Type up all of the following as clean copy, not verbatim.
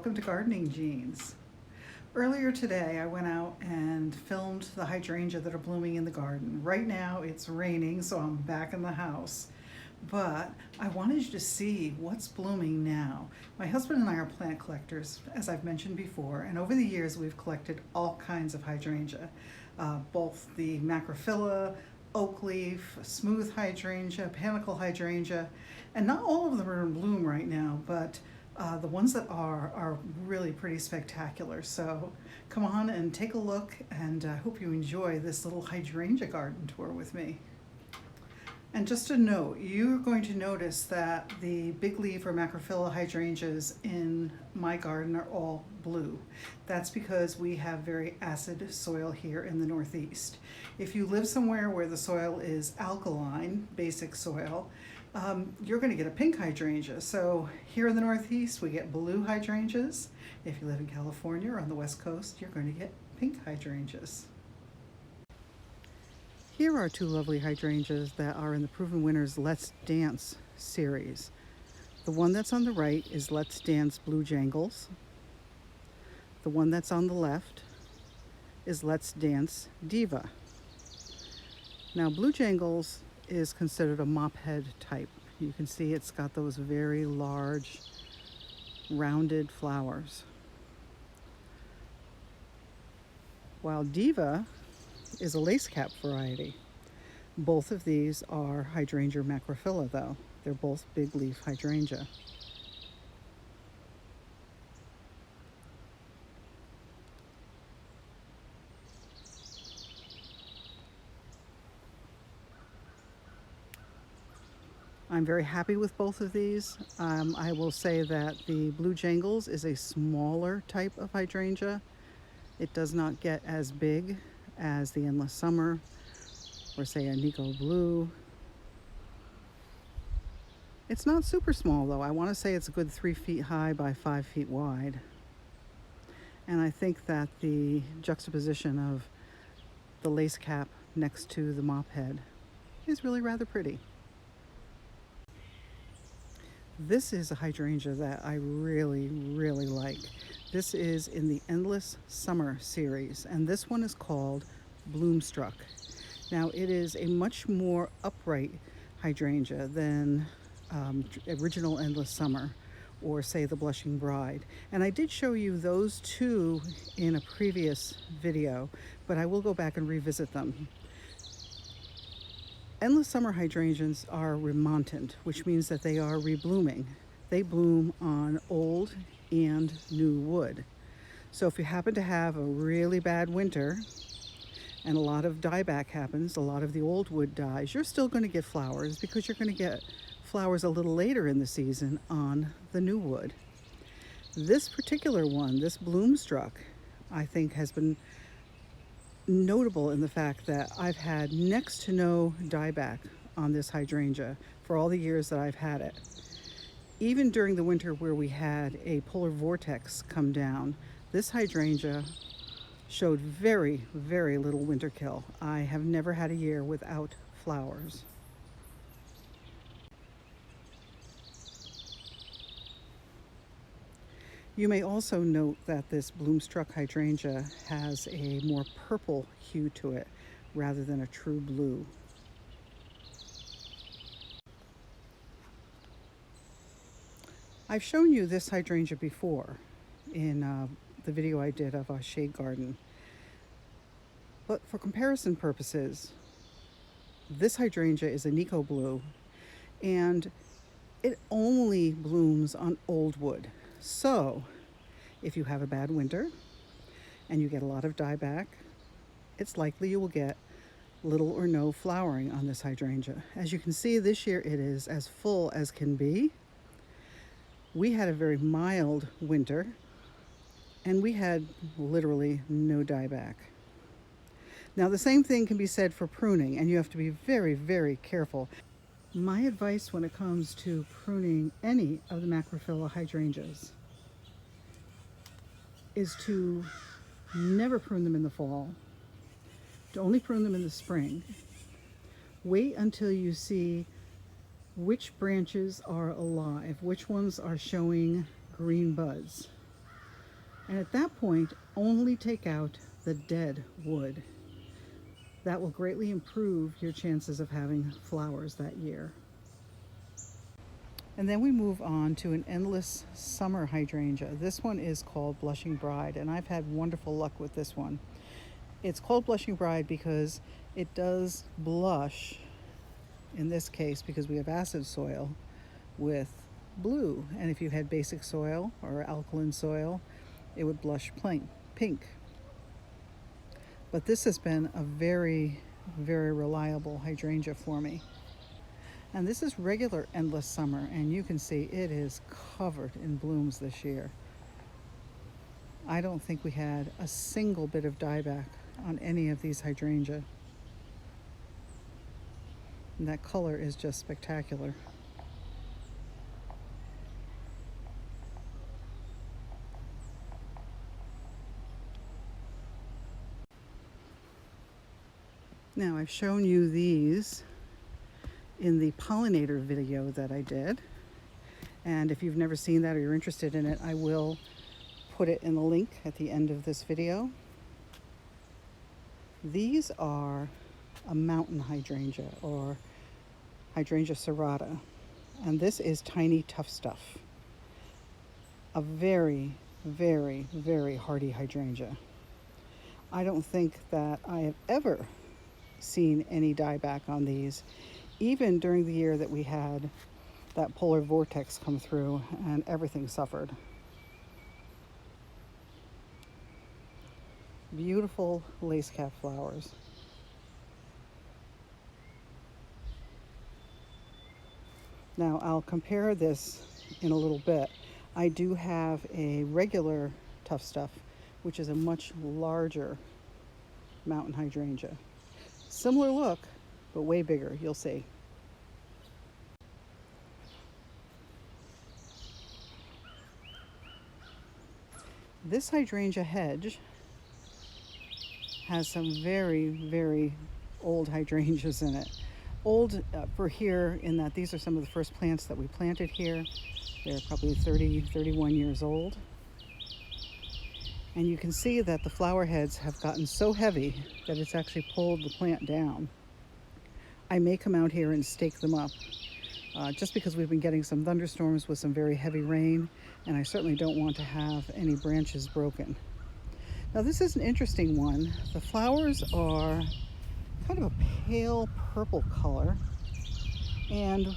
welcome to Gardening Jeans. Earlier today I went out and filmed the hydrangea that are blooming in the garden. Right now it's raining, so I'm back in the house. But I wanted you to see what's blooming now. My husband and I are plant collectors, as I've mentioned before, and over the years we've collected all kinds of hydrangea, both the macrophylla, Oakleaf, smooth hydrangea, Panicle hydrangea, and not all of them are in bloom right now, but the ones that are really pretty spectacular. So come on and take a look, and I hope you enjoy this little hydrangea garden tour with me. And just a note, you're going to notice that the big leaf or macrophylla hydrangeas in my garden are all blue. That's because we have very acid soil here in the Northeast. If you live somewhere where the soil is alkaline, basic soil, you're going to get a pink hydrangea. So here in the Northeast we get blue hydrangeas. If you live in California or on the West Coast, you're going to get pink hydrangeas. Here are two lovely hydrangeas that are in the Proven Winners Let's Dance series. The one that's on the right is Let's Dance Blue Jangles. The one that's on the left is Let's Dance Diva. Now, Blue Jangles is considered a mop head type. You can see it's got those very large rounded flowers, while Diva is a lace cap variety. Both of these are Hydrangea macrophylla though. They're both big leaf hydrangea. I'm very happy with both of these. I will say that the Blue Jangles is a smaller type of hydrangea. It does not get as big as the Endless Summer or say a Nico Blue. It's not super small though. I want to say it's a good 3 feet high by 5 feet wide. And I think that the juxtaposition of the lace cap next to the mop head is really rather pretty. This is a hydrangea that I really like. This is in the Endless Summer series, and this one is called Bloomstruck. Now, it is a much more upright hydrangea than original Endless Summer or say the Blushing Bride. And I did show you those two in a previous video, but I will go back and revisit them. Endless Summer hydrangeas are remontant, which means that they are reblooming. They bloom on old and new wood. So if you happen to have a really bad winter and a lot of dieback happens, a lot of the old wood dies, you're still going to get flowers because you're going to get flowers a little later in the season on the new wood. This particular one, this Bloomstruck, I think has been notable in the fact that I've had next to no dieback on this hydrangea for all the years that I've had it. Even during the winter where we had a polar vortex come down, this hydrangea showed very little winter kill. I have never had a year without flowers. You may also note that this Bloomstruck hydrangea has a more purple hue to it rather than a true blue. I've shown you this hydrangea before in the video I did of a shade garden. But for comparison purposes, this hydrangea is a Nico Blue, and it only blooms on old wood. So if you have a bad winter and you get a lot of dieback, it's likely you will get little or no flowering on this hydrangea. As you can see, this year it is as full as can be. We had a very mild winter and we had literally no dieback. Now the same thing can be said for pruning, and you have to be very careful. My advice when it comes to pruning any of the macrophylla hydrangeas is to never prune them in the fall, to only prune them in the spring. Wait until you see which branches are alive, which ones are showing green buds. And at that point, only take out the dead wood. That will greatly improve your chances of having flowers that year. And then we move on to an endless summer hydrangea. This one is called Blushing Bride, and I've had wonderful luck with this one. It's called Blushing Bride because it does blush, in this case because we have acid soil, with blue. And if you had basic soil or alkaline soil, it would blush pink. But this has been a very, very reliable hydrangea for me. And this is regular endless summer, and you can see it is covered in blooms this year. I don't think we had a single bit of dieback on any of these hydrangea. And that color is just spectacular. Now, I've shown you these in the pollinator video that I did. And if you've never seen that or you're interested in it, I will put it in the link at the end of this video. These are a mountain hydrangea, or Hydrangea serrata. And this is tiny tough stuff. A very, very, very hardy hydrangea. I don't think that I have ever seen any dieback on these, even during the year that we had that polar vortex come through and everything suffered. Beautiful lace cap flowers. Now I'll compare this in a little bit. I do have a regular tough stuff, which is a much larger mountain hydrangea. Similar look, but way bigger, you'll see. This hydrangea hedge has some very, very old hydrangeas in it. Old for here in that these are some of the first plants that we planted here. They're probably 30, 31 years old. And you can see that the flower heads have gotten so heavy that it's actually pulled the plant down. I may come out here and stake them up, just because we've been getting some thunderstorms with some very heavy rain, and I certainly don't want to have any branches broken. Now this is an interesting one. The flowers are kind of a pale purple color, and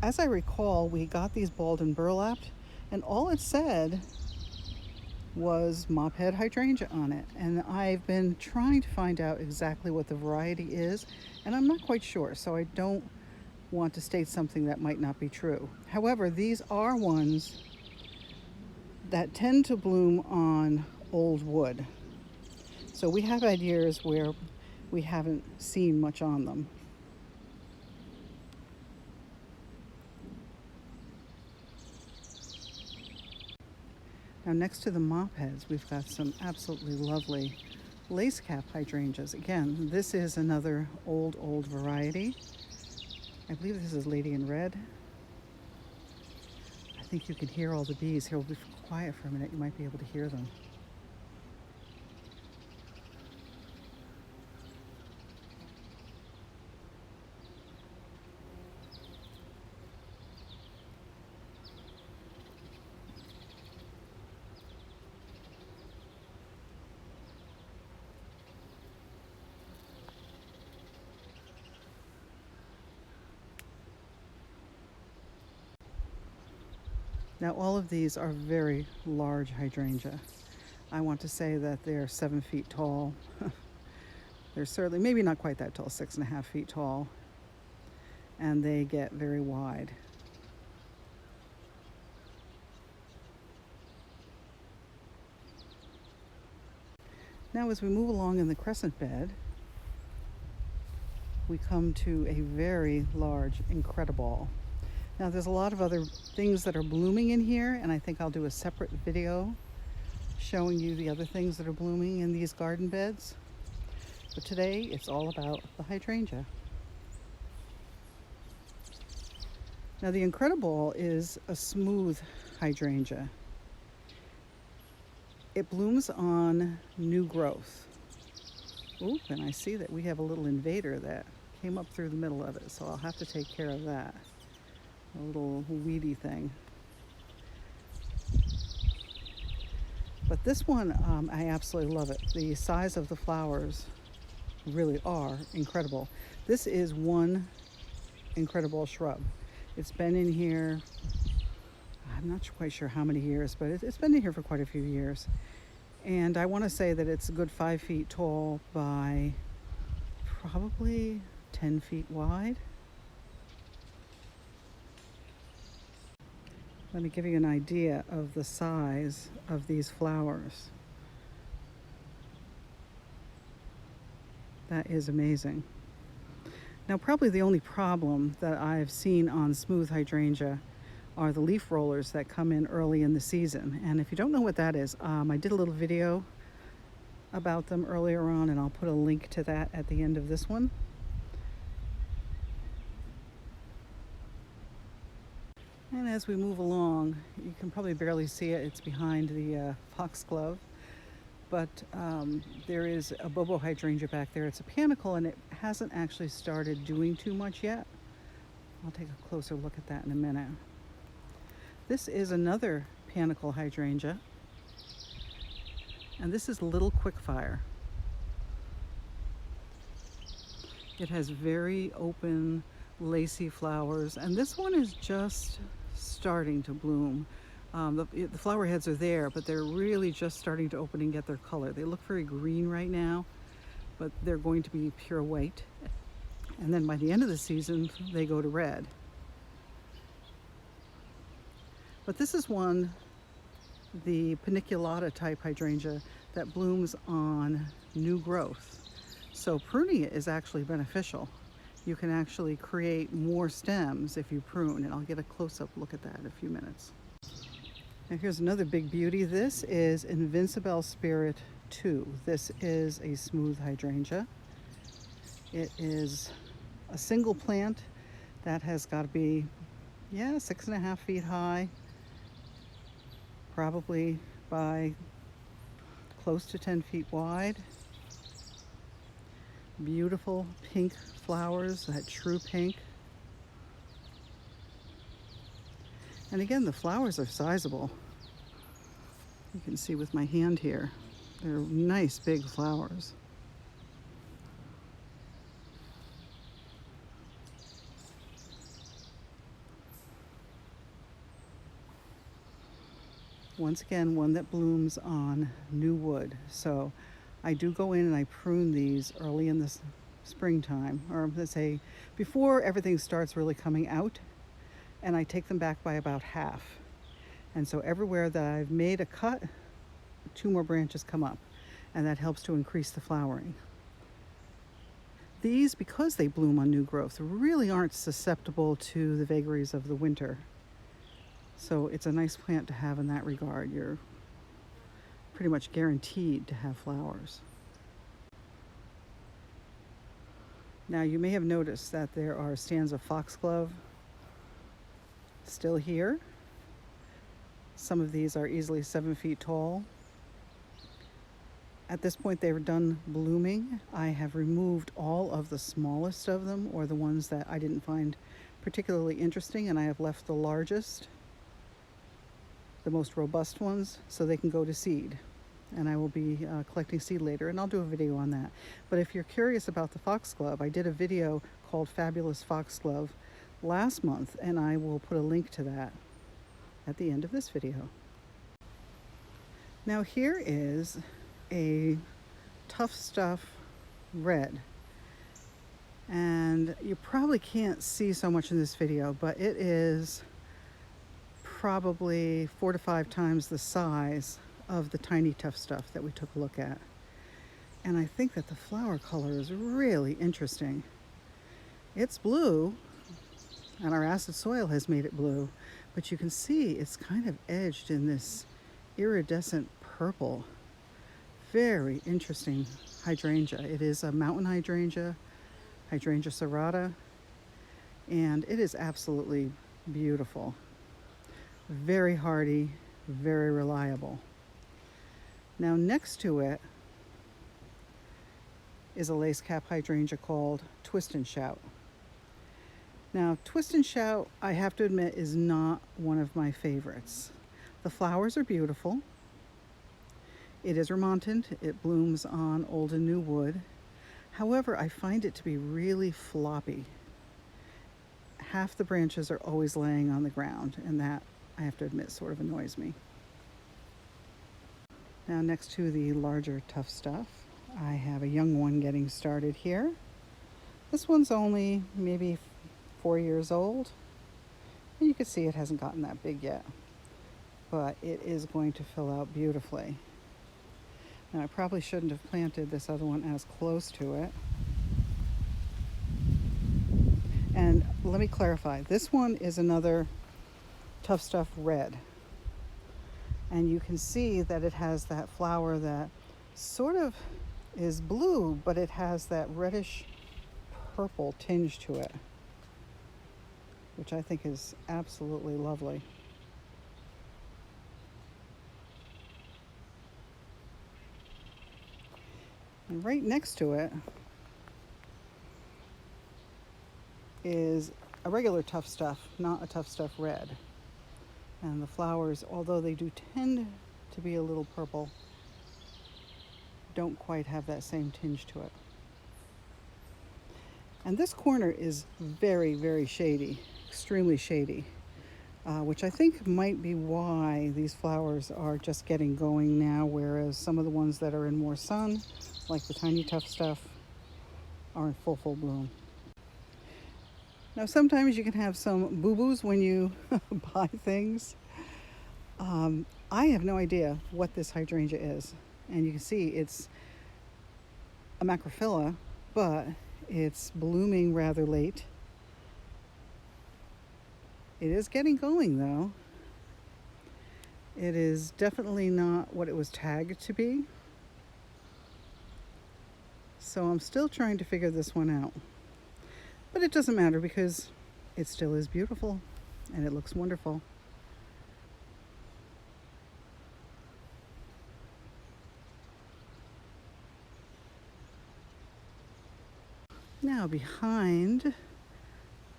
as I recall, we got these balled and burlapped, and all it said was mophead hydrangea on it. And I've been trying to find out exactly what the variety is, and I'm not quite sure, so I don't want to state something that might not be true. However, these are ones that tend to bloom on old wood. So we have had years where we haven't seen much on them. Now next to the mop heads, we've got some absolutely lovely lace cap hydrangeas. Again, this is another old variety. I believe this is Lady in Red. I think you can hear all the bees. Here, we'll be quiet for a minute. You might be able to hear them. Now all of these are very large hydrangea. I want to say that they're 7 feet tall. They're certainly, maybe not quite that tall, 6.5 feet tall. And they get very wide. Now as we move along in the crescent bed, we come to a very large incrediball. Now there's a lot of other things that are blooming in here, and I think I'll do a separate video showing you the other things that are blooming in these garden beds. But today it's all about the hydrangea. Now the incrediball is a smooth hydrangea. It blooms on new growth. Oop, and I see that we have a little invader that came up through the middle of it, so I'll have to take care of that. A little weedy thing. But this one, I absolutely love it. The size of the flowers really are incredible. This is one incredible shrub. It's been in here, I'm not quite sure how many years, but it's been in here for quite a few years. And I want to say that it's a good 5 feet tall by probably 10 feet wide. Let me give you an idea of the size of these flowers. That is amazing. Now, probably the only problem that I've seen on smooth hydrangea are the leaf rollers that come in early in the season. And if you don't know what that is, I did a little video about them earlier on, and I'll put a link to that at the end of this one. And as we move along, you can probably barely see it. It's behind the foxglove. But there is a bobo hydrangea back there. It's a panicle, and it hasn't actually started doing too much yet. I'll take a closer look at that in a minute. This is another panicle hydrangea, and this is Little Quickfire. It has very open, lacy flowers, and this one is just starting to bloom. The flower heads are there, but they're really just starting to open and get their color. They look very green right now, but they're going to be pure white. And then by the end of the season, they go to red. But this is one, the paniculata type hydrangea, that blooms on new growth. So pruning it is actually beneficial. You can actually create more stems if you prune, and I'll get a close-up look at that in a few minutes. Now here's another big beauty. This is Invincible Spirit 2. This is a smooth hydrangea. It is a single plant that has got to be, 6.5 feet high, probably by close to 10 feet wide. Beautiful pink flowers, that true pink. And again, the flowers are sizable. You can see with my hand here, they're nice big flowers. Once again, one that blooms on new wood. So I do go in and I prune these early in the springtime, or let's say before everything starts really coming out, and I take them back by about half. And so everywhere that I've made a cut, 2 more branches come up, and that helps to increase the flowering. These, because they bloom on new growth, really aren't susceptible to the vagaries of the winter. So it's a nice plant to have in that regard. You're pretty much guaranteed to have flowers. Now you may have noticed that there are stands of foxglove still here. Some of these are easily 7 feet tall. At this point, they were done blooming. I have removed all of the smallest of them, or the ones that I didn't find particularly interesting, and I have left the largest, the most robust ones, so they can go to seed. And I will be collecting seed later, and I'll do a video on that. But if you're curious about the foxglove, I did a video called Fabulous Foxglove last month, and I will put a link to that at the end of this video. Now here is a Tough Stuff red, and you probably can't see so much in this video, but it is probably 4 to 5 times the size of the tiny Tough Stuff that we took a look at. And I think that the flower color is really interesting. It's blue, and our acid soil has made it blue, but you can see it's kind of edged in this iridescent purple. Very interesting hydrangea. It is a mountain hydrangea, Hydrangea serrata, and it is absolutely beautiful. Very hardy, very reliable. Now next to it is a lace cap hydrangea called Twist and Shout. Now Twist and Shout, I have to admit, is not one of my favorites. The flowers are beautiful. It is remontant. It blooms on old and new wood. However, I find it to be really floppy. Half the branches are always laying on the ground, and that, I have to admit, sort of annoys me. Now next to the larger tough stuff, I have a young one getting started here. This one's only maybe 4 years old. And you can see it hasn't gotten that big yet, but it is going to fill out beautifully. Now I probably shouldn't have planted this other one as close to it. And let me clarify, this one is another Tough Stuff Red. And you can see that it has that flower that sort of is blue, but it has that reddish purple tinge to it, which I think is absolutely lovely. And right next to it is a regular Tough Stuff, not a Tough Stuff Red. And the flowers, although they do tend to be a little purple, don't quite have that same tinge to it. And this corner is very, very shady, extremely shady, which I think might be why these flowers are just getting going now, whereas some of the ones that are in more sun, like the tiny Tough Stuff, are in full bloom. Now sometimes you can have some boo-boos when you buy things. I have no idea what this hydrangea is. And you can see it's a macrophylla, but it's blooming rather late. It is getting going though. It is definitely not what it was tagged to be. So I'm still trying to figure this one out. But it doesn't matter because it still is beautiful and it looks wonderful. Now behind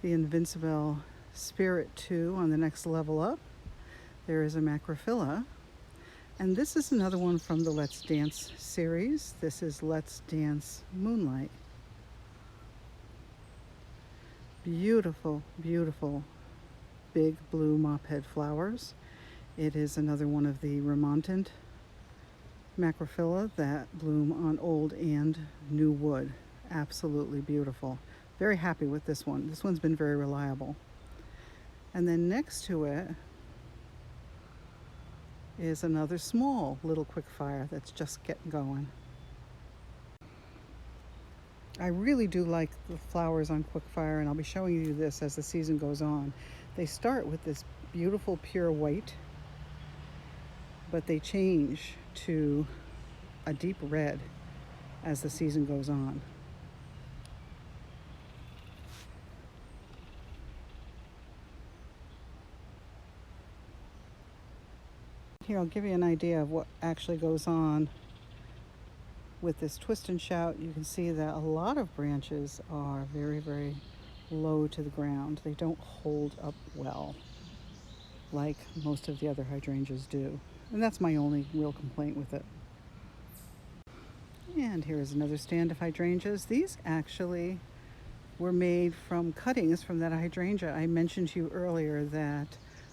the Invincible Spirit 2 on the next level up, there is a macrophylla. And this is another one from the Let's Dance series. This is Let's Dance Moonlight. Beautiful, beautiful big blue mophead flowers. It is another one of the remontant macrophylla that bloom on old and new wood. Absolutely beautiful. Very happy with this one. This one's been very reliable. And then next to it is another small little quickfire that's just getting going. I really do like the flowers on quickfire, and I'll be showing you this as the season goes on. They start with this beautiful pure white, but they change to a deep red as the season goes on. Here, I'll give you an idea of what actually goes on with this Twist and Shout. You can see that a lot of branches are very, very low to the ground. They don't hold up well like most of the other hydrangeas do. And that's my only real complaint with it. And here is another stand of hydrangeas. These actually were made from cuttings from that hydrangea. I mentioned to you earlier that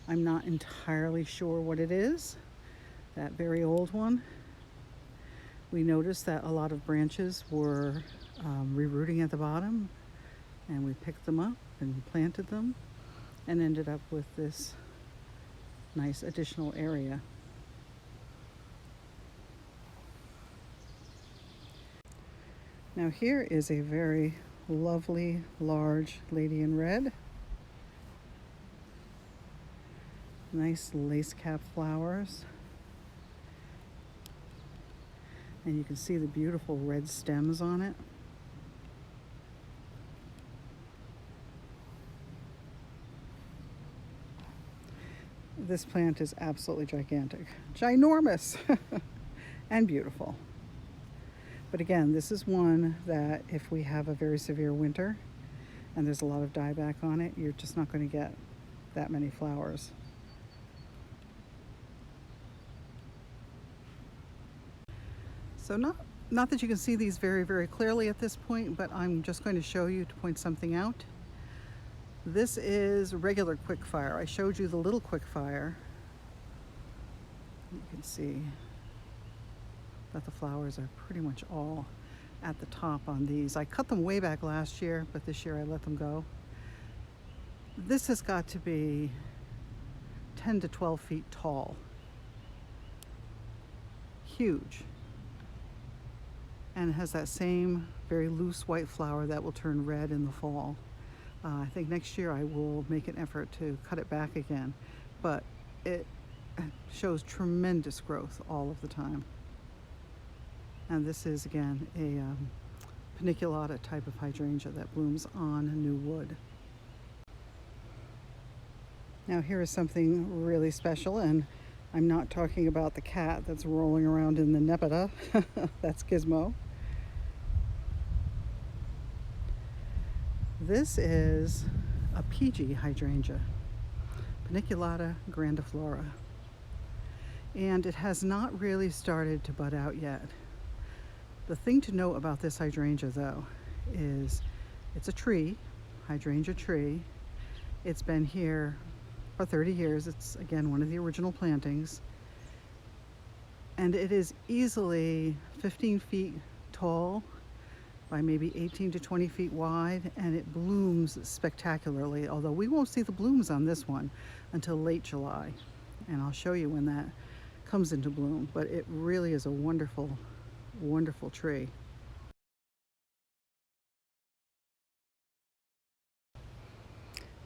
I'm not entirely sure what it is. That very old one. We noticed that a lot of branches were rerooting at the bottom, and we picked them up and planted them and ended up with this nice additional area. Now here is a very lovely large lady in red. Nice lace cap flowers. And you can see the beautiful red stems on it. This plant is absolutely gigantic, ginormous. and beautiful. But again, this is one that if we have a very severe winter and there's a lot of dieback on it, you're just not going to get that many flowers. So not that you can see these very, very clearly at this point, but I'm just going to show you to point something out. This is regular quickfire. I showed you the little quickfire. You can see that the flowers are pretty much all at the top on these. I cut them way back last year, but this year I let them go. This has got to be 10 to 12 feet tall. Huge. And it has that same very loose white flower that will turn red in the fall. I think next year I will make an effort to cut it back again, but it shows tremendous growth all of the time. And this is again a paniculata type of hydrangea that blooms on new wood. Now here is something really special, and I'm not talking about the cat that's rolling around in the nepeta. That's Gizmo. This is a PG hydrangea, Paniculata grandiflora. And it has not really started to bud out yet. The thing to know about this hydrangea though is it's a tree, hydrangea tree. It's been here for 30 years. It's again one of the original plantings. And it is easily 15 feet tall by maybe 18 to 20 feet wide, and it blooms spectacularly, although we won't see the blooms on this one until late July. And I'll show you when that comes into bloom, but it really is a wonderful, wonderful tree.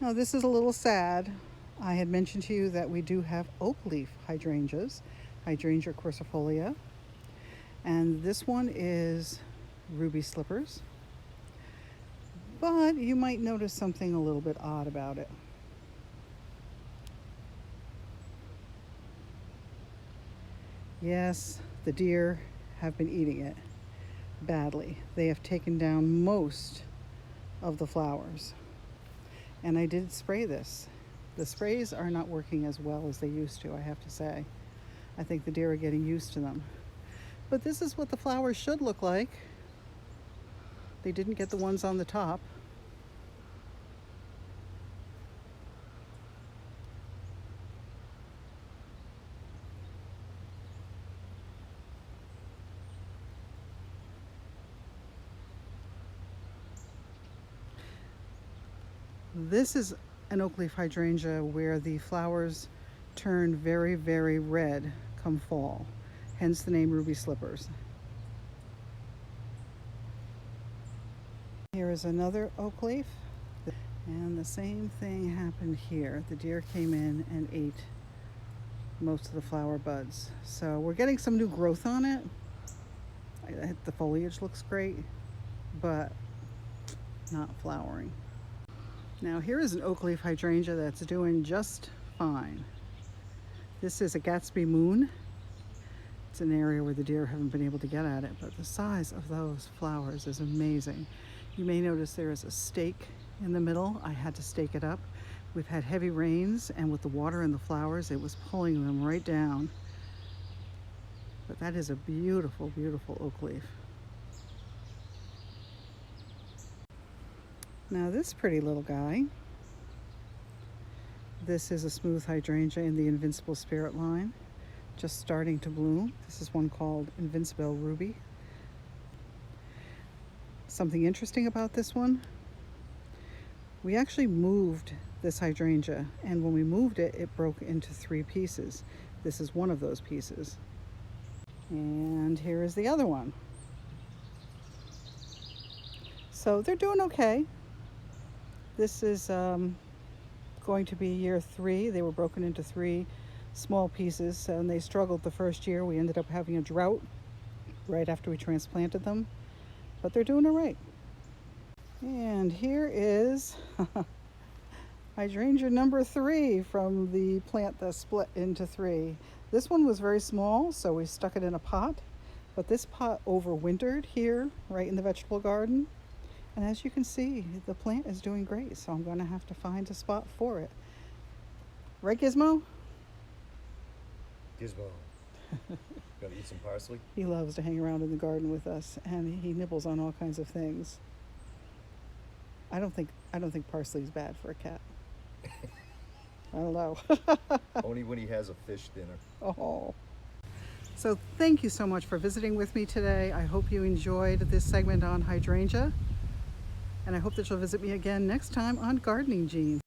Now this is a little sad. I had mentioned to you that we do have Oakleaf hydrangeas, Hydrangea quercifolia, and this one is ruby slippers, but you might notice something a little bit odd about it. Yes, the deer have been eating it badly. They have taken down most of the flowers, and I did spray this. The sprays are not working as well as they used to, I have to say. I think the deer are getting used to them. But this is what the flowers should look like. They didn't get the ones on the top. This is an Oakleaf hydrangea where the flowers turn very, very red come fall, hence the name ruby slippers. Here is another Oakleaf, and the same thing happened here. The deer came in and ate most of the flower buds. So we're getting some new growth on it. The foliage looks great, but not flowering. Now here is an Oakleaf hydrangea that's doing just fine. This is a Gatsby Moon. It's an area where the deer haven't been able to get at it, but the size of those flowers is amazing. You may notice there is a stake in the middle. I had to stake it up. We've had heavy rains, and with the water and the flowers, it was pulling them right down. But that is a beautiful, beautiful Oakleaf. Now this pretty little guy, this is a smooth hydrangea in the Invincible Spirit line, just starting to bloom. This is one called Invincible Ruby. Something interesting about this one, we actually moved this hydrangea, and when we moved it, it broke into 3 pieces. This is one of those pieces. And here is the other one. So they're doing okay. This is going to be year 3. They were broken into 3 small pieces, and they struggled the first year. We ended up having a drought right after we transplanted them, but they're doing all right. And here is hydrangea number 3 from the plant that split into 3. This one was very small, so we stuck it in a pot, But this pot overwintered here, right in the vegetable garden. And as you can see, the plant is doing great, so I'm going to have to find a spot for it. Right, Gizmo? Gizmo. Gotta eat some parsley? He loves to hang around in the garden with us, and he nibbles on all kinds of things. I don't think parsley is bad for a cat. I don't know. Only when he has a fish dinner. Oh. So thank you so much for visiting with me today. I hope you enjoyed this segment on hydrangea. And I hope that you'll visit me again next time on Gardening Gene.